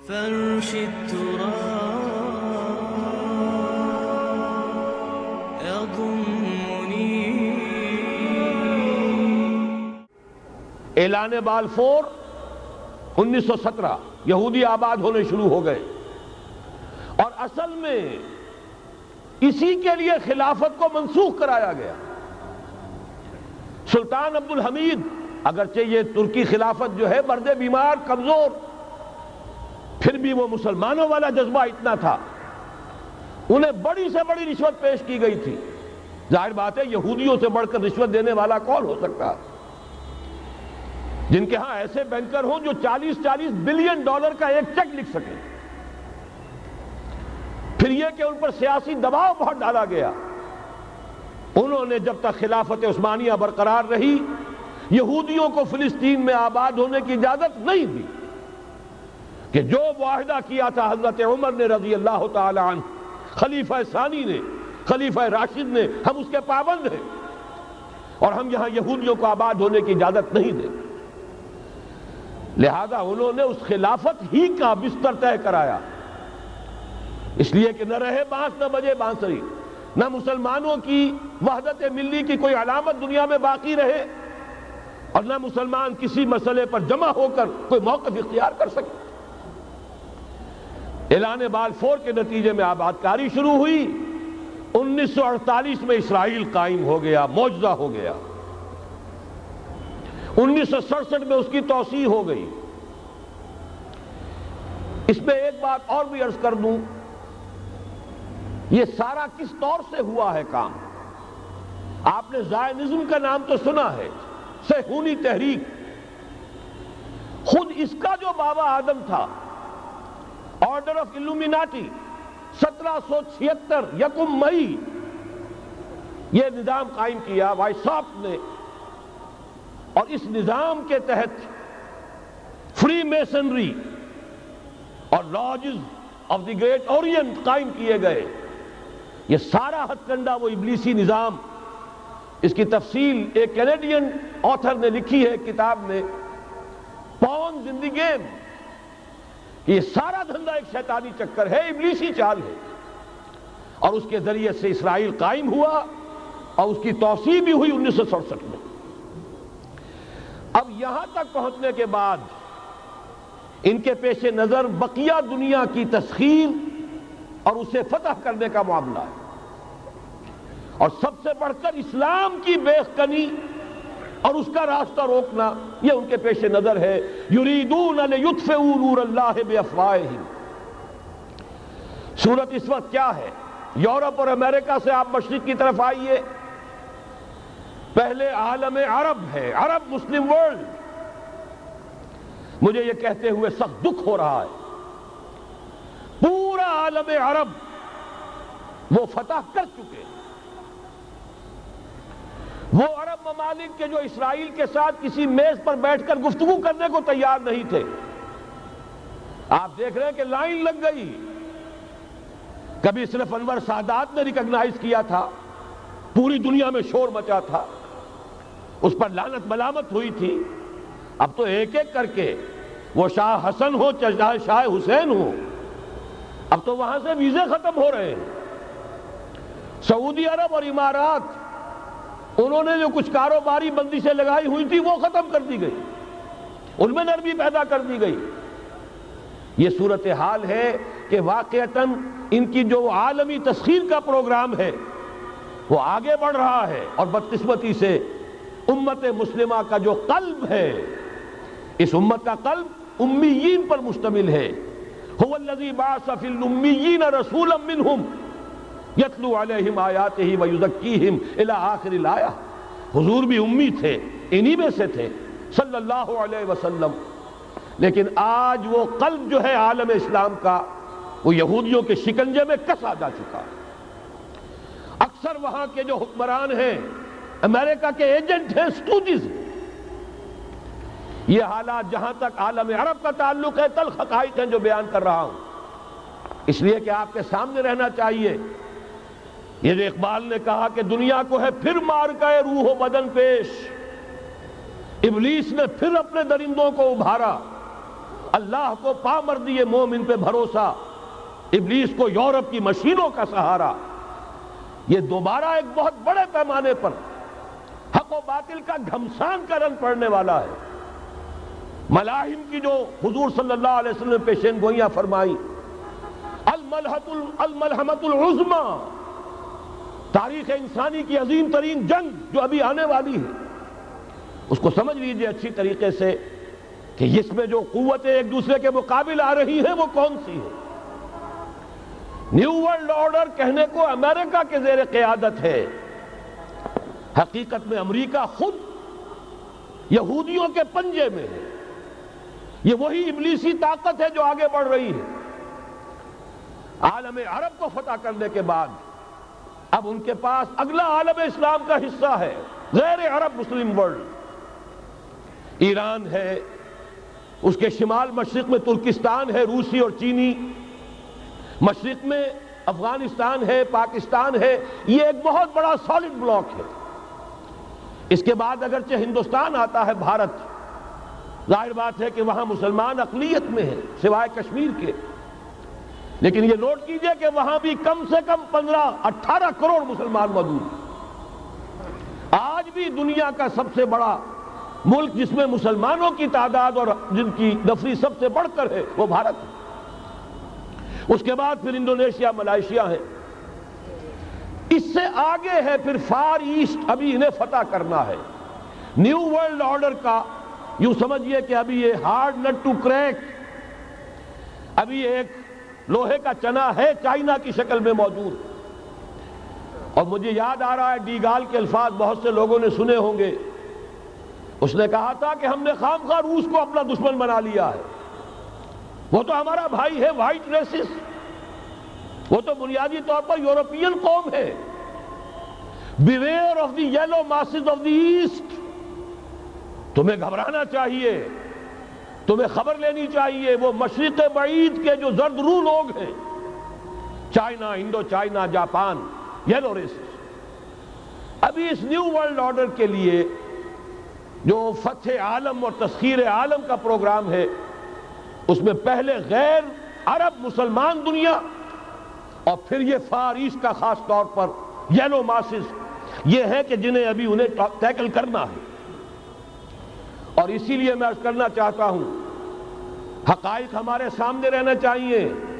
فرش التراب يضمني. اعلان بالفور 1917 یہودی آباد ہونے شروع ہو گئے، اور اصل میں اسی کے لیے خلافت کو منسوخ کرایا گیا. سلطان عبد الحمید، اگرچہ یہ ترکی خلافت جو ہے مرد بیمار کمزور، پھر بھی وہ مسلمانوں والا جذبہ اتنا تھا، انہیں بڑی سے بڑی رشوت پیش کی گئی تھی. ظاہر بات ہے یہودیوں سے بڑھ کر رشوت دینے والا کون ہو سکتا، جن کے ہاں ایسے بینکر ہوں جو 40 بلین ڈالر کا ایک چیک لکھ سکیں. پھر یہ کہ ان پر سیاسی دباؤ بہت ڈالا گیا. انہوں نے جب تک خلافت عثمانیہ برقرار رہی یہودیوں کو فلسطین میں آباد ہونے کی اجازت نہیں دی، کہ جو معاہدہ کیا تھا حضرت عمر نے رضی اللہ تعالی عنہ، خلیفہ ثانی نے، خلیفہ راشد نے، ہم اس کے پابند ہیں اور ہم یہاں یہودیوں کو آباد ہونے کی اجازت نہیں دیں. لہذا انہوں نے اس خلافت ہی کا بستر طے کرایا، اس لیے کہ نہ رہے بانس نہ بجے بانسری، نہ مسلمانوں کی وحدت ملی کی کوئی علامت دنیا میں باقی رہے، اور نہ مسلمان کسی مسئلے پر جمع ہو کر کوئی موقف اختیار کر سکے. اعلان بالفور کے نتیجے میں آباد کاری شروع ہوئی. 1948 میں اسرائیل قائم ہو گیا، معجزہ ہو گیا. 1967 میں اس کی توسیع ہو گئی. اس میں ایک بات اور بھی عرض کر دوں، یہ سارا کس طور سے ہوا ہے کام؟ آپ نے زائنزم کا نام تو سنا ہے، صہیونی تحریک. خود اس کا جو بابا آدم تھا، آرڈر آف الومیناٹی، 1776 یکم مئی یہ نظام قائم کیا وائساپ نے، اور اس نظام کے تحت فری میسنری اور lodges of the great Orient قائم کیے گئے. یہ سارا ہتھ کنڈا وہ ابلیسی نظام، اس کی تفصیل ایک کینیڈین آتھر نے لکھی ہے کتاب میں، پاونز ان دی گیم. یہ سارا دھندا ایک شیطانی چکر ہے، ابلیسی چال ہے، اور اس کے ذریعے سے اسرائیل قائم ہوا اور اس کی توسیع بھی ہوئی 1967 میں. اب یہاں تک پہنچنے کے بعد ان کے پیش نظر بقیہ دنیا کی تسخیر اور اسے فتح کرنے کا معاملہ ہے، اور سب سے بڑھ کر اسلام کی بیخکنی اور اس کا راستہ روکنا، یہ ان کے پیش نظر ہے. یریدون لیطفئوا نور اللہ بافواہہم. صورت اس وقت کیا ہے؟ یورپ اور امریکہ سے آپ مشرق کی طرف آئیے، پہلے عالم عرب ہے، عرب مسلم ورلڈ. مجھے یہ کہتے ہوئے سخت دکھ ہو رہا ہے، پورا عالم عرب وہ فتح کر چکے. وہ عرب ممالک کے جو اسرائیل کے ساتھ کسی میز پر بیٹھ کر گفتگو کرنے کو تیار نہیں تھے، آپ دیکھ رہے ہیں کہ لائن لگ گئی. کبھی صرف انور سادات نے ریکگنائز کیا تھا، پوری دنیا میں شور مچا تھا، اس پر لعنت ملامت ہوئی تھی. اب تو ایک ایک کر کے، وہ شاہ حسن ہو چاہے شاہ حسین ہو، اب تو وہاں سے ویزے ختم ہو رہے ہیں. سعودی عرب اور امارات، انہوں نے جو کچھ کاروباری بندشیں لگائی ہوئی تھی وہ ختم کر دی گئی، ان میں نرمی پیدا کر دی گئی. یہ صورتحال ہے کہ واقعتاً ان کی جو عالمی تسخیر کا پروگرام ہے وہ آگے بڑھ رہا ہے، اور بدقسمتی سے امت مسلمہ کا جو قلب ہے، اس امت کا قلب امیین پر مشتمل ہے. هو الذی بعث فی الامیین رسولا منہم یتلو علیہم آیاتہ ویزکیہم الی آخر الآیہ. حضور بھی امی تھے، انہی میں سے تھے صلی اللہ علیہ وسلم. لیکن آج وہ قلب جو ہے عالم اسلام کا، وہ یہودیوں کے شکنجے میں کسا جا چکا ہے. اکثر وہاں کے جو حکمران ہیں امریکہ کے ایجنٹ ہیں، سٹوجز. یہ حالات جہاں تک عالم عرب کا تعلق ہے تلخ حقائق ہیں جو بیان کر رہا ہوں، اس لیے کہ آپ کے سامنے رہنا چاہیے. یہ جو اقبال نے کہا کہ دنیا کو ہے پھر مار کا روح و بدن پیش، ابلیس نے پھر اپنے درندوں کو ابھارا، اللہ کو پامردی مومن پہ بھروسہ، ابلیس کو یورپ کی مشینوں کا سہارا، یہ دوبارہ ایک بہت بڑے پیمانے پر حق و باطل کا گھمسان کا رنگ پڑنے والا ہے۔ ملاحم کی جو حضور صلی اللہ علیہ وسلم نے پیشین گوئیاں فرمائی، الملحمۃ العظمی، تاریخ انسانی کی عظیم ترین جنگ جو ابھی آنے والی ہے، اس کو سمجھ لیجئے اچھی طریقے سے کہ اس میں جو قوتیں ایک دوسرے کے مقابل آ رہی ہیں وہ کون سی ہیں۔ نیو ورلڈ آرڈر کہنے کو امریکہ کے زیر قیادت ہے، حقیقت میں امریکہ خود یہودیوں کے پنجے میں ہے۔ یہ وہی ابلیسی طاقت ہے جو آگے بڑھ رہی ہے۔ عالم عرب کو فتح کرنے کے بعد اب ان کے پاس اگلا عالم اسلام کا حصہ ہے، غیر عرب مسلم ورلڈ۔ ایران ہے، اس کے شمال مشرق میں ترکستان ہے، روسی اور چینی، مشرق میں افغانستان ہے، پاکستان ہے، یہ ایک بہت بڑا سالڈ بلاک ہے۔ اس کے بعد اگرچہ ہندوستان آتا ہے، بھارت، ظاہر بات ہے کہ وہاں مسلمان اقلیت میں ہے سوائے کشمیر کے، لیکن یہ نوٹ کیجئے کہ وہاں بھی کم سے کم 15-18 کروڑ مسلمان موجود ہیں۔ آج بھی دنیا کا سب سے بڑا ملک جس میں مسلمانوں کی تعداد اور جن کی نفری سب سے بڑھ کر ہے وہ بھارت ہے۔ اس کے بعد پھر انڈونیشیا، ملائیشیا ہے، اس سے آگے ہے پھر فار ایسٹ، ابھی انہیں فتح کرنا ہے۔ نیو ورلڈ آرڈر کا یوں سمجھئے کہ ابھی یہ ہارڈ نٹ ٹو کریک، ابھی ایک لوہے کا چنا ہے چائنا کی شکل میں موجود۔ اور مجھے یاد آ رہا ہے ڈی گال کے الفاظ بہت سے لوگوں نے سنے ہوں گے، اس نے کہا تھا کہ ہم نے خام خواہ روس کو اپنا دشمن بنا لیا ہے، وہ تو ہمارا بھائی ہے، وائٹ ریسس، وہ تو بنیادی طور پر یورپین قوم ہے۔ Beware of the yellow masses of the east, تمہیں گھبرانا چاہیے، تمہیں خبر لینی چاہیے، وہ مشرق بعید کے جو زرد رو لوگ ہیں، China, Indochina, Japan, yellow races. ابھی اس نیو ورلڈ آرڈر کے لیے جو فتح عالم اور تسخیر عالم کا پروگرام ہے، اس میں پہلے غیر عرب مسلمان دنیا اور پھر یہ فار ایسٹ کا خاص طور پر یلو ماسز، یہ ہے کہ جنہیں ابھی انہیں ٹیکل کرنا ہے۔ اور اسی لیے میں عرض کرنا چاہتا ہوں، حقائق ہمارے سامنے رہنا چاہیے۔